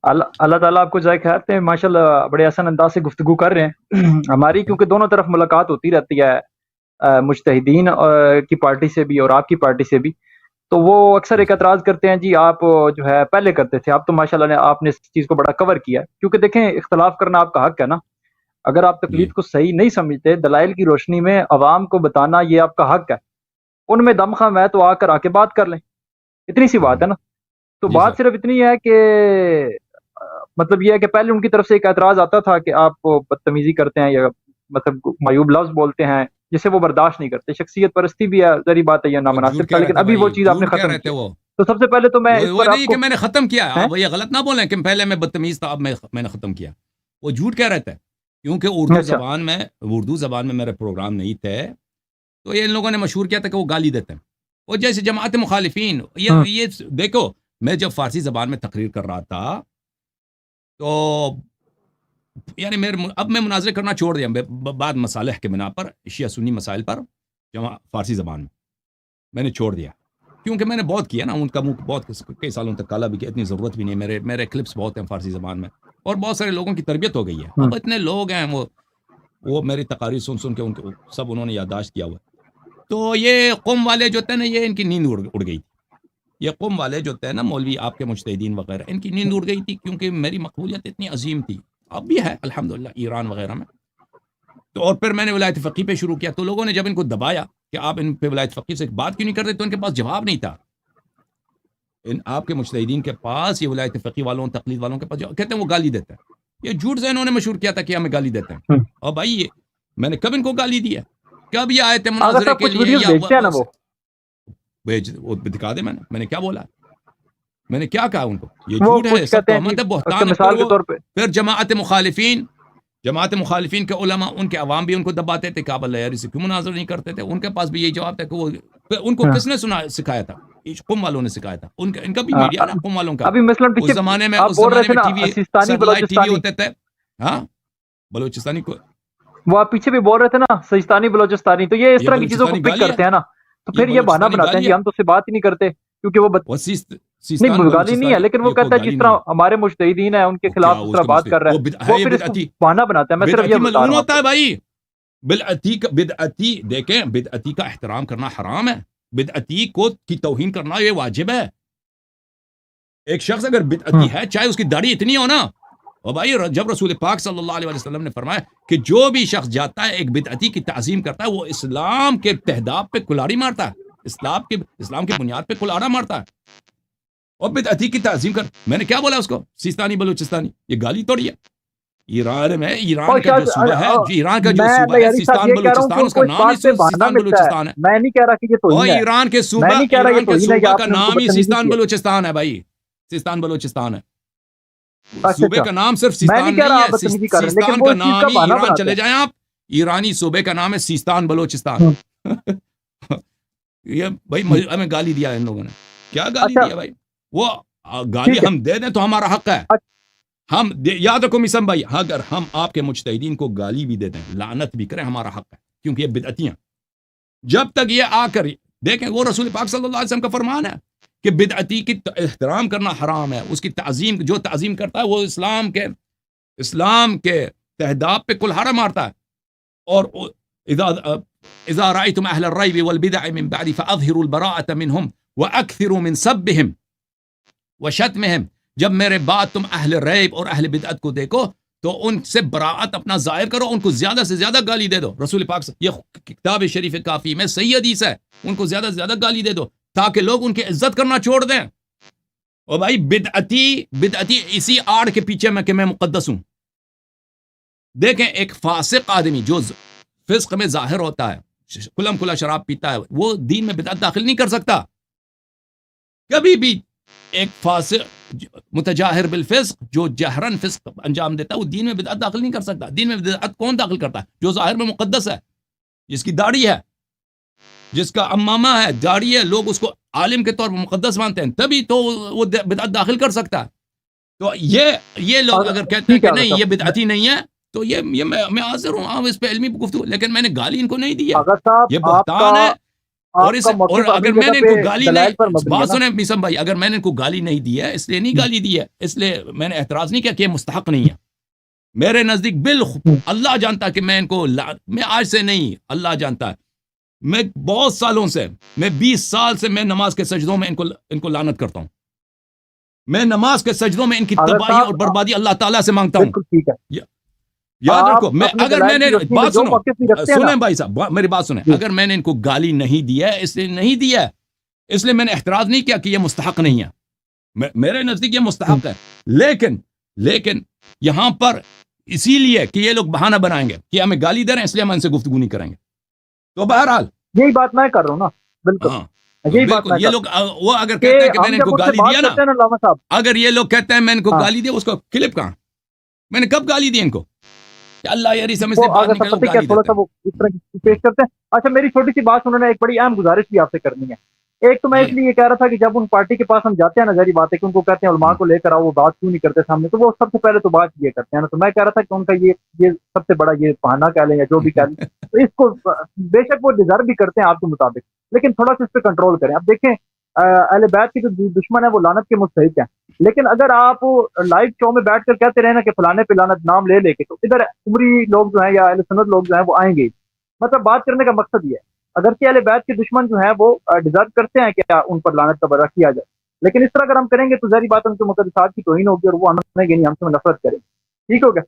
اللہ تعالیٰ آپ کو جزائے خیر دے، ماشاء اللہ بڑے آسان انداز سے گفتگو کر رہے ہیں ہماری، کیونکہ دونوں طرف ملاقات ہوتی رہتی ہے، مجتہدین کی پارٹی سے بھی اور آپ کی پارٹی سے بھی، تو وہ اکثر ایک اعتراض کرتے ہیں جی آپ جو ہے پہلے کرتے تھے، آپ تو ماشاءاللہ نے آپ نے اس چیز کو بڑا کور کیا ہے، کیونکہ دیکھیں اختلاف کرنا آپ کا حق ہے نا، اگر آپ جی تکلیف کو صحیح نہیں سمجھتے دلائل کی روشنی میں عوام کو بتانا یہ آپ کا حق ہے، ان میں دم خواہ ہے تو آ کے بات کر لیں، اتنی سی بات ہے نا۔ تو جی سر بات صرف اتنی ہے کہ مطلب یہ ہے کہ پہلے ان کی طرف سے ایک اعتراض آتا تھا کہ آپ بدتمیزی کرتے ہیں یا مطلب معیوب لفظ بولتے ہیں جسے وہ برداشت نہیں کرتے، شخصیت پرستی بھی ہے، ذری بات ہے یہ وہ نامناسب جھوٹ تھا، کہہ رہے لیکن تھے ابھی وہ بھائی، چیز آپ نے جھوٹ کہہ ختم رہے تھے کیا۔ وہ تو سب سے پہلے تو میں اس وہ پر نہیں آپ کو کہ میں نے ختم کیا، ہیں آپ یہ غلط نہ بولیں کہ پہلے میں بدتمیز تھا اب میں نے ختم کیا، وہ جھوٹ کہہ رہے تھے، کیونکہ اچھا اردو زبان میں میرے پروگرام نہیں تھے، تو یہ ان لوگوں نے مشہور کیا تھا کہ وہ گالی دیتے ہیں، وہ جیسے جماعت مخالفین یہ دیکھو، میں جب فارسی زبان میں تقریر کر رہا تھا تو یعنی اب میں مناظرے کرنا چھوڑ دیا بعد مصالح کے بنا پر، شیعہ سنی مسائل پر فارسی زبان میں نے چھوڑ دیا، کیونکہ میں نے بہت کیا نا، ان کا منہ بہت کئی سالوں تک کالا بھی کیا، اتنی ضرورت بھی نہیں، میرے کلپس بہت ہیں فارسی زبان میں، اور بہت سارے لوگوں کی تربیت ہو گئی ہے، اب اتنے لوگ ہیں وہ میری تقاریر سن کے سب انہوں نے یادداشت کیا ہوا ہے۔ تو یہ قوم والے جو تھے نا، یہ ان کی نیند اڑ گئی تھی، یہ قوم والے جو تھے نا مولوی آپ کے مجتہدین وغیرہ، ان کی نیند اڑ گئی تھی، کیونکہ میری مقبولیت اتنی عظیم تھی، اب بھی ہے الحمدللہ ایران وغیرہ میں۔ تو اور پھر میں نے ولایت فقیہ پہ شروع کیا، تو لوگوں نے جب ان کو دبایا کہ آپ ان پہ ولایت فقیہ سے بات کیوں نہیں کرتے، تو ان کے پاس جواب نہیں تھا، آپ کے مجتہدین کے پاس یہ ولایت فقیہ والوں تقلید والوں کے پاس کہتے ہیں وہ گالی دیتے ہیں، یہ جھوٹ سے انہوں نے مشہور کیا تھا کہ ہمیں گالی دیتے ہیں، اور بھائی میں نے کب ان کو گالی دی ہے، کب یہ آئے تھے آغا مناظرے صاحب کے کچھ لیے، ویڈیوز یا بھیجتے ہیں نا وہ وہ دکھا دے، میں نے کیا بولا، میں نے کیا کہا ان کو، یہ وہ جھوٹ ہے، کچھ سب کہتے ہیں جی تہمت ہے، اچھا بہتان ہے، مثال کے طور پہ پھر جماعت مخالفین کے علماء، ان کے عوام بھی ان کو دباتے تھے کہ آپ اللہ یاری سے کیوں مناظر نہیں کرتے تھے، ان کے پاس بھی یہی جواب تھا کہ وہ ان کو کس نے سکھایا تھا، قوم والوں نے سکھایا تھا، ان کا بھی میڈیا نا قوم والوں کا، ابھی مثلاً اس پیچھے زمانے آپ بول رہے تھے میں نا ٹی وی سیستانی سیٹلائٹ ٹی وی بلوچستانی، ہوتے تھے، ہاں بلوچستانی کو وہ آپ پیچھے بھی بول رہے تھے نا سیستانی بلوچستانی، تو یہ اس یہ طرح کی چیزوں کو بلوچستانی پک گالی ہے، کرتے ہیں نا، تو یہ پھر یہ بہانہ بلوچستانی بناتے ہیں گالی جی ہے، ہم تو اس سے بات ہی نہیں کرتے کیونکہ وہ وہ نہیں سیستان بلغالی نہیں ہے، بلوچستانی لیکن وہ یہ کوئی کہتا ہے گالی جس نہیں طرح ہے، ہمارے مجتہدین ہیں ان کے وہ کیا خلاف اس اس طرح کا بات کر رہا وہ ہے، وہ ہے پھر اس کو بدعتی، بہانہ بناتا ہے، میں صرف یہ بتا رہا ملعون ہوں آپ ہوتا کو۔ ہے بھائی، بدعتی دیکھیں، بدعتی کا احترام کرنا حرام ہے، بدعتی کی توہین کرنا یہ واجب ہے، ایک شخص اگر بدعتی ہے چاہے اس کی داڑھی اتنی ہو نا، اور بھائی جب رسول پاک صلی اللہ علیہ وسلم نے فرمایا کہ جو بھی شخص جاتا ہے ایک بدعتی کی تعظیم کرتا ہے، وہ اسلام کے تہداب پہ کلاڑی مارتا ہے، اسلام کی بنیاد پہ کلاڑا مارتا ہے، اور بدعتی کی تعظیم میں نے کیا بولا اس کو، سیستانی بلوچستانی، یہ گالی توڑی ہے، ایران اور کا جو شاید صوبہ ہے، میں یعنی صاحب سیستان یہ کہہ رہا ہوں کہ بلوچستان، ان اس کا کو اس نام ہی بات پہ بہانہ سیستان ملتا ہے، بلوچستان ہے، میں نہیں کہہ رہا کہ یہ اور توہین ہے، میں نہیں کہہ رہا یہ توہین ہے کہ صوبہ آپ کا نے ان کو نام ہی بدتمیزی سیستان کی ہے۔ بلوچستان ہے بھائی، سیستان بلوچستان ہے، اچھا صوبے اچھا، کا نام صرف میں نہیں سیستان کہہ نہیں رہا ہے، آپ بدتمیزی کر رہے ہیں، لیکن سیستان وہ کا اس چیز نام کا ہی، بہانہ ایران بناتے چلے ہیں۔ جائیں آپ، ایرانی صوبے کا نام ہے سیستان بلوچستان، یہ بھائی ہمیں گالی دیا ہے ان لوگوں نے، کیا گالی اچھا دیا بھائی، وہ گالی ٹھیک ہے، ہم دے دیں تو ہمارا حق ہے، ہم یاد رکھو مسم بھائی، اگر ہم آپ کے مجتہدین کو گالی بھی دے دیں، لعنت بھی کریں، ہمارا حق ہے، کیونکہ یہ بدعتیاں، جب تک یہ آ کر دیکھیں، وہ رسول پاک صلی اللہ علیہ وسلم کا فرمان ہے کہ بدعتی کی احترام کرنا حرام ہے، اس کی تعظیم، جو تعظیم کرتا ہے وہ اسلام کے تہداب پہ کلہاڑا مارتا ہے، اور اذا رأيتم اهل الريب والبدع من بعد فاظهروا البراءة منهم واكثروا من سبهم وشتمهم، جب میرے بعد تم اہل ریب اور اہل بدعت کو دیکھو تو ان سے براعت اپنا ظاہر کرو، ان کو زیادہ سے زیادہ گالی دے دو، رسول پاک سے یہ کتاب شریف کافی میں صحیح حدیث ہے، ان کو زیادہ سے زیادہ گالی دے دو تاکہ لوگ ان کی عزت کرنا چھوڑ دیں، اور بھائی بدعتی اسی آڑ کے پیچھے میں کہ میں مقدس ہوں، دیکھیں ایک فاسق آدمی جو فسق میں ظاہر ہوتا ہے، کلم کلا شراب پیتا ہے، وہ دین میں بدعت داخل نہیں کر سکتا کبھی بھی، ایک فاسق متجاہر بالفسق جو جہرن فسق انجام دیتا ہے وہ دین میں بدعت داخل نہیں کر سکتا، دین میں بدعت کون داخل کرتا ہے، جو ظاہر میں مقدس ہے، جس کی داڑھی ہے، جس کا امامہ ہے، داڑھی ہے، لوگ اس کو عالم کے طور پر مقدس مانتے ہیں، تبھی تو وہ بدعت داخل کر سکتا ہے، تو یہ لوگ اگر کہتے ہیں ٹھیک ہے کہ آغا نہیں یہ صاحب، بدعتی نہیں ہے تو میں حاضر ہوں، اس پہ علمی گفتگو، لیکن میں نے گالی ان کو نہیں دی ہے، آغا صاحب یہ آپ کا بہتان ہے، اور آپ کا اور موقف اگر اپنی میں نے جگہ ان کو پہ گالی دلائل نہیں، پر مبنی ہے بات نا. سنیں میسم بھائی، اگر میں نے ان کو گالی نہیں دی ہے اس لیے نہیں گالی دی ہے، اس لیے میں نے اعتراض نہیں کیا کہ یہ مستحق نہیں ہے میرے نزدیک. اللہ جانتا کہ میں ان کو میں آج سے نہیں، اللہ جانتا ہے میں بہت سالوں سے، میں 20 سال سے میں نماز کے سجدوں میں ان کو لعنت کرتا ہوں. میں نماز کے سجدوں میں ان کی اگر تباہی اور صاحب بربادی اللہ تعالیٰ سے مانگتا ہوں. بالکل ٹھیک ہے، یاد آپ رکھو، میں اپنے اگر میں دلائل نے کی روشنی میں بات جو سنو، موقف بھی رکھتے ہیں نا. سنیں بھائی صاحب میری بات سنیں، جی اگر میں نے ان کو گالی نہیں دی ہے اس لیے نہیں دیا ہے، اس لیے میں نے اعتراض نہیں کیا کہ یہ مستحق نہیں ہے. میرے نزدیک یہ مستحق ہے، لیکن یہاں پر اسی لیے کہ یہ لوگ بہانہ بنائیں گے کہ ہمیں گالی دے رہے ہیں اس لیے ہم ان سے گفتگو نہیں کریں گے. تو بہرحال یہی بات میں کر رہا ہوں نا. بالکل ہاں یہی بات بالکل، میں یہ کر رہا لوگ وہ اگر ہوں کہ کہتے ہیں کہ میں ہم نے ان کو جب ان سے گالی بات دیا نا، کرتے ہیں نا علامہ صاحب. اگر یہ لوگ کہتے ہیں میں ان کو ہاں گالی دیا، اس کو کلپ کہاں؟ میں نے کب گالی دی ان کو کہ اللہ یاری سمجھ سے وہ بات اگر نہیں سب کرے تو پتہ کیا گالی تھوڑا دیتے سا ہیں. وہ اس طرح کی پیش کرتے ہیں. اچھا میری چھوٹی سی بات انہوں نے ایک بڑی اہم گزارش بھی آپ سے کرنی ہے. ایک تو میں اس جی لیے یہ کہہ رہا تھا کہ جب ان پارٹی کے پاس ہم جاتے ہیں نا، ظاہری بات ہے کہ ان کو کہتے ہیں علماء کو لے کر آؤ، وہ بات کیوں نہیں کرتے سامنے، تو وہ سب سے پہلے تو بات یہ کرتے ہیں نا. تو میں کہہ رہا تھا کہ ان کا یہ سب سے بڑا یہ بہانہ کہہ لیں یا جو بھی کہہ لیں، تو اس کو بے شک وہ ڈیزرو بھی کرتے ہیں آپ کے مطابق، لیکن تھوڑا سا اس پہ کنٹرول کریں. اب دیکھیں اہل بیت کے جو دشمن ہے وہ لعنت کے مستحق ہیں، لیکن اگر آپ لائیو شو میں بیٹھ کر کہتے رہے نا کہ فلانے پہ لعنت نام لے کے، تو ادھر عمری لوگ جو ہیں یا اہل سنت لوگ جو ہیں وہ آئیں گے. مطلب بات کرنے کا مقصد یہ ہے، اگرچہ اہل بیت کے دشمن جو ہیں وہ ڈیزرو کرتے ہیں کہ ان پر لعنت کا برا کیا جائے، لیکن اس طرح اگر ہم کریں گے تو ظاہری بات ہے ان کے مقدسات کی توہین ہوگی اور وہ ہمیں نہیں، ہم سے نفرت کریں. ٹھیک ہو گیا.